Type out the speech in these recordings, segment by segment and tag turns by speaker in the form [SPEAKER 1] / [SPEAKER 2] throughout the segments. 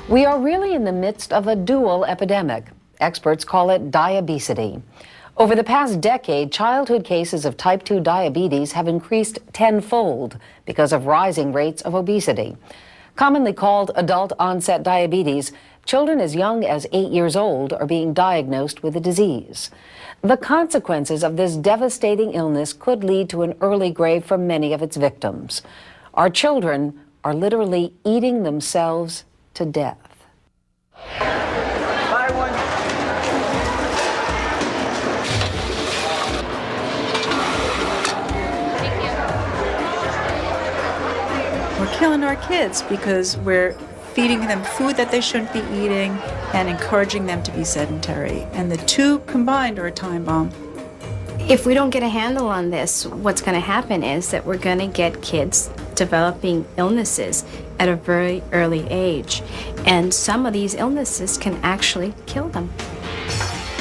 [SPEAKER 1] We are really in the midst of a dual epidemic. Experts call it diabesity. Over the past decade, childhood cases of type 2 diabetes have increased tenfold because of rising rates of obesity. Commonly called adult-onset diabetes, children as young as 8 years old are being diagnosed with the disease. The consequences of this devastating illness could lead to an early grave for many of its victims. Our children are literally eating themselves to death.
[SPEAKER 2] We're killing our kids because we're feeding them food that they shouldn't be eating and encouraging them to be sedentary. And the two combined are a time bomb.
[SPEAKER 3] If we don't get a handle on this, what's going to happen is that we're going to get kids developing illnesses at a very early age. And some of these illnesses can actually kill them.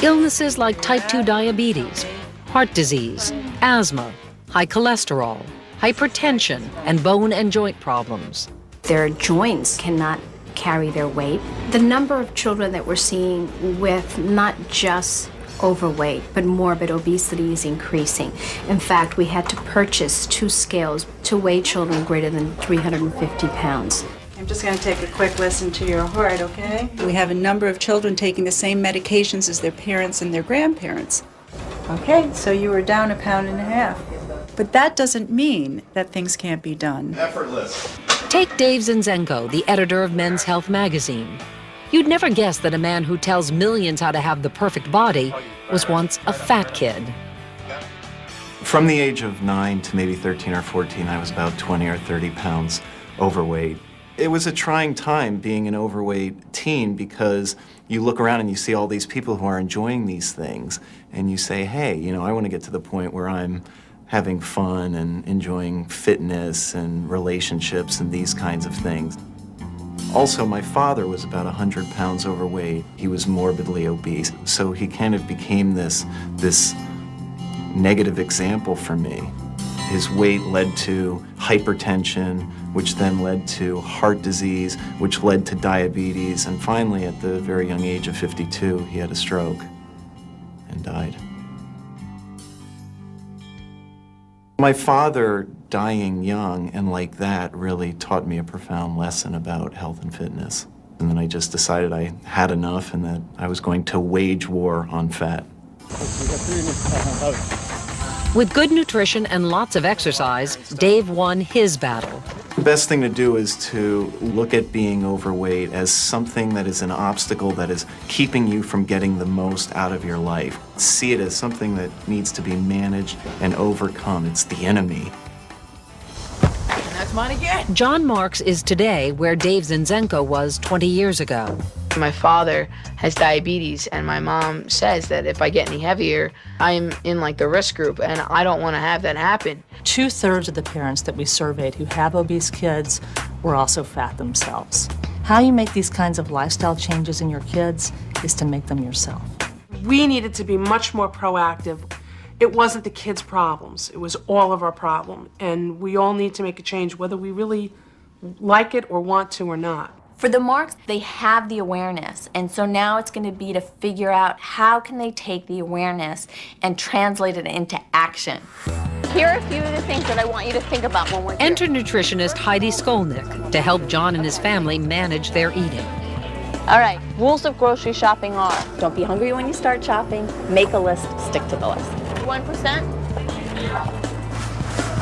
[SPEAKER 1] Illnesses like type 2 diabetes, heart disease, asthma, high cholesterol, hypertension, and bone and joint problems.
[SPEAKER 3] Their joints cannot carry their weight. The number of children that we're seeing with not just overweight, but morbid obesity is increasing. In fact, we had to purchase 2 scales to weigh children greater than 350 pounds.
[SPEAKER 2] I'm just going to take a quick listen to your heart, okay? We have a number of children taking the same medications as their parents and their grandparents. Okay, so you were down 1.5 pounds. But that doesn't mean that things can't be done.
[SPEAKER 4] Effortless.
[SPEAKER 1] Take Dave Zinzenko, the editor of Men's Health magazine. You'd never guess that a man who tells millions how to have the perfect body was once a fat kid.
[SPEAKER 4] From the age of 9 to maybe 13 or 14, I was about 20 or 30 pounds overweight. It was a trying time being an overweight teen because you look around and you see all these people who are enjoying these things and you say, hey, you know, I want to get to the point where I'm having fun and enjoying fitness and relationships and these kinds of things. Also, my father was about 100 pounds overweight. He was morbidly obese, so he kind of became this negative example for me. His weight led to hypertension, which then led to heart disease, which led to diabetes, and finally, at the very young age of 52, he had a stroke and died. My father dying young and like that really taught me a profound lesson about health and fitness. And then I just decided I had enough and that I was going to wage war on fat.
[SPEAKER 1] With good nutrition and lots of exercise, Dave won his battle.
[SPEAKER 4] The best thing to do is to look at being overweight as something that is an obstacle that is keeping you from getting the most out of your life. See it as something that needs to be managed and overcome. It's the enemy.
[SPEAKER 5] And that's mine again.
[SPEAKER 1] John Marks is today where Dave Zinzenko was 20 years ago.
[SPEAKER 5] My father has diabetes, and my mom says that if I get any heavier, I'm in like the risk group, and I don't want to have that happen.
[SPEAKER 6] 2/3 of the parents that we surveyed who have obese kids were also fat themselves. How you make these kinds of lifestyle changes in your kids is to make them yourself.
[SPEAKER 7] We needed to be much more proactive. It wasn't the kids' problems, it was all of our problem, and we all need to make a change whether we really like it or want to or not.
[SPEAKER 8] For the Marks, they have the awareness, and so now it's going to be to figure out how can they take the awareness and translate it into action. Here are a few of the things that I want you to think about when we're here.
[SPEAKER 1] Enter nutritionist Heidi Skolnick to help John and his family manage their eating.
[SPEAKER 8] All right, rules of grocery shopping are, don't be hungry when you start shopping, make a list, stick to the list. 1%?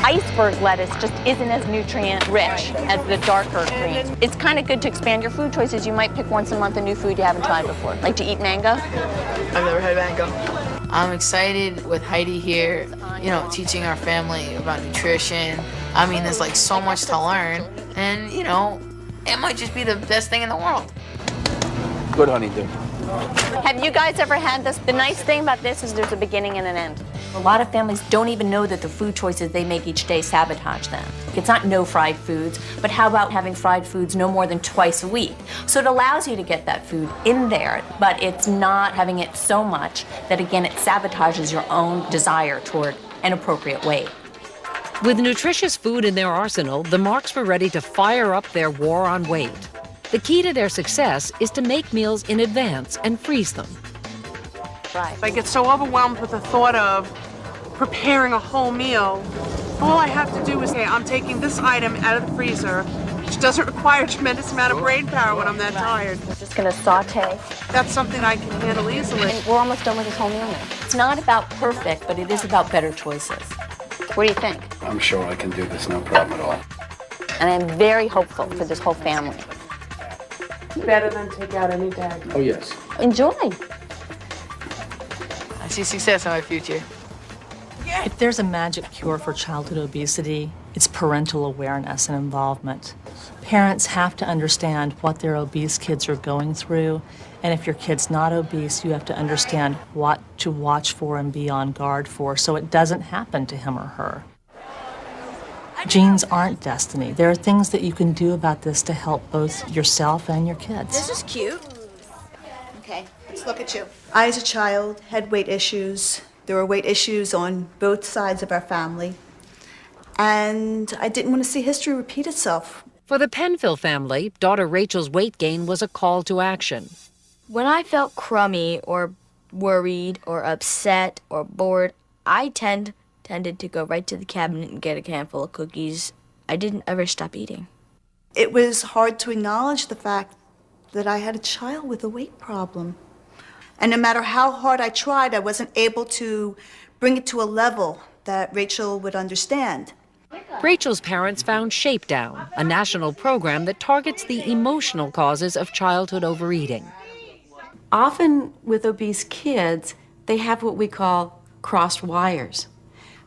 [SPEAKER 8] Iceberg lettuce just isn't as nutrient rich as the darker greens. It's kind of good to expand your food choices. You might pick once a month a new food you haven't tried before. Like to eat mango?
[SPEAKER 5] I've never had mango. I'm excited with Heidi here, you know, teaching our family about nutrition. I mean, there's like so much to learn, and you know, it might just be the best thing in the world.
[SPEAKER 9] Good honeydew.
[SPEAKER 8] Have you guys ever had this? The nice thing about this is there's a beginning and an end. A lot of families don't even know that the food choices they make each day sabotage them. It's not no fried foods, but how about having fried foods no more than twice a week? So it allows you to get that food in there, but it's not having it so much that, again, it sabotages your own desire toward an appropriate weight.
[SPEAKER 1] With nutritious food in their arsenal, the Marks were ready to fire up their war on weight.
[SPEAKER 10] The key to their success is to make meals in advance and freeze them.
[SPEAKER 7] I get so overwhelmed with the thought of preparing a whole meal. All I have to do is say, I'm taking this item out of the freezer, which doesn't require a tremendous amount of brain power when I'm that tired.
[SPEAKER 8] We're just gonna saute.
[SPEAKER 7] That's something I can handle easily.
[SPEAKER 8] And we're almost done with this whole meal now. It's not about perfect, but it is about better choices. What do you think?
[SPEAKER 9] I'm sure I can do this, no problem at all.
[SPEAKER 8] And I'm very hopeful for this whole family.
[SPEAKER 7] Better than take out any day.
[SPEAKER 9] Oh, yes.
[SPEAKER 8] Enjoy.
[SPEAKER 5] I see success in my future.
[SPEAKER 6] If there's a magic cure for childhood obesity, it's parental awareness and involvement. Parents have to understand what their obese kids are going through, and if your kid's not obese, you have to understand what to watch for and be on guard for so it doesn't happen to him or her. Genes aren't destiny. There are things that you can do about this to help both yourself and your kids.
[SPEAKER 11] This is cute. Okay, let's look at you. I, as a child, had weight issues. There were weight issues on both sides of our family. And I didn't want to see history repeat itself.
[SPEAKER 10] For the Penfield family, daughter Rachel's weight gain was a call to action.
[SPEAKER 12] When I felt crummy or worried or upset or bored, I tended to go right to the cabinet and get a handful of cookies. I didn't ever stop eating.
[SPEAKER 11] It was hard to acknowledge the fact that I had a child with a weight problem. And no matter how hard I tried, I wasn't able to bring it to a level that Rachel would understand.
[SPEAKER 10] Rachel's parents found Shape Down, a national program that targets the emotional causes of childhood overeating.
[SPEAKER 13] Often with obese kids, they have what we call crossed wires.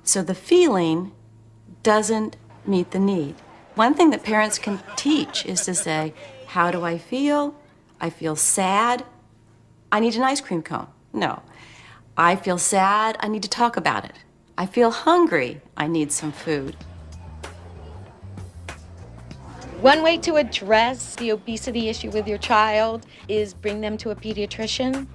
[SPEAKER 13] So the feeling doesn't meet the need. One thing that parents can teach is to say, how do I feel? I feel sad. I need an ice cream cone. No. I feel sad. I need to talk about it. I feel hungry. I need some food.
[SPEAKER 14] One way to address the obesity issue with your child is bring them to a pediatrician.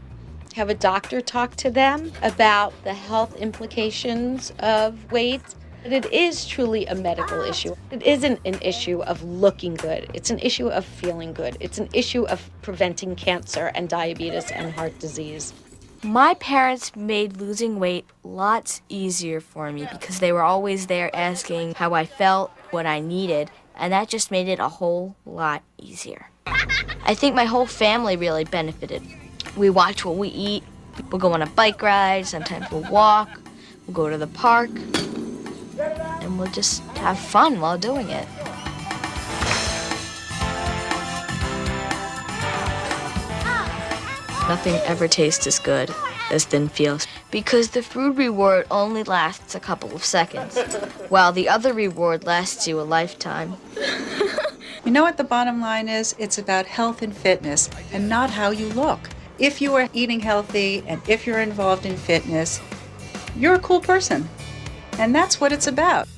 [SPEAKER 14] Have a doctor talk to them about the health implications of weight. It is truly a medical issue. It isn't an issue of looking good. It's an issue of feeling good. It's an issue of preventing cancer and diabetes and heart disease.
[SPEAKER 12] My parents made losing weight lots easier for me because they were always there asking how I felt, what I needed, and that just made it a whole lot easier. I think my whole family really benefited. We watch what we eat. We'll go on a bike ride. Sometimes we'll walk. We'll go to the park. And we'll just have fun while doing it. Nothing ever tastes as good as Thin Feels because the food reward only lasts a couple of seconds, while the other reward lasts you a lifetime.
[SPEAKER 2] You know what the bottom line is? It's about health and fitness and not how you look. If you are eating healthy and if you're involved in fitness, you're a cool person. And that's what it's about.